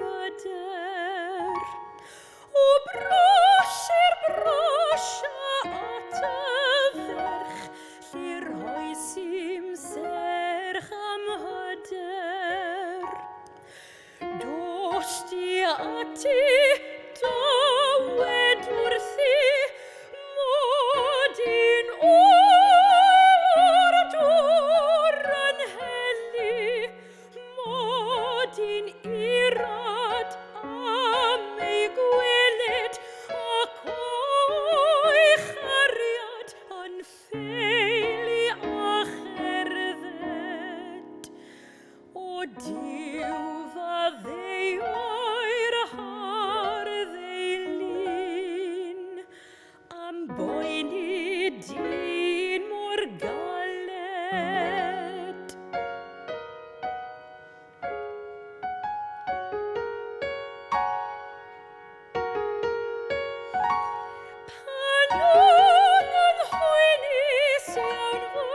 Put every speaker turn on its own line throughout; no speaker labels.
hyder. O brosio at y ferch, lle roes i'm serch am hyder. Dosti ati dywed wrthi, mod i'n oer o'r dŵr yn heli, mod i'n irad am ei gweled, ac o'i chariad yn ffeili a cherdded. O Duw fa ddeuo'r hardd ei lun, am boeni dyn mor galed. Pan o'n yn hoenus iawn fy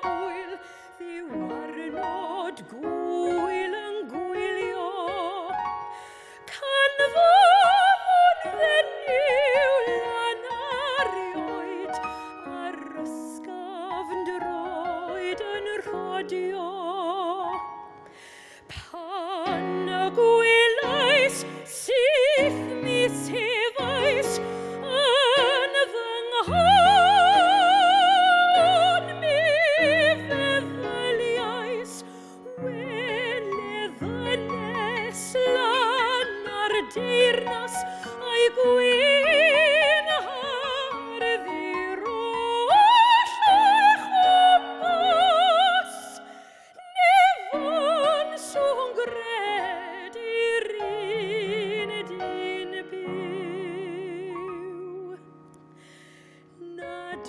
hwyl, ddiw arnod gwyl yn gwylio. Can fyddwn fenyw lan arioed, a'r ysgafn droed yn rhodio. Pan y gwelais syth mis hefais yn fy nghon, mi feddyliais weledd y nes lan ar deyrnas a'i gwyn harddi roll o'i chwmpas, nefon sŵn gred i'r un dyn byw. Nad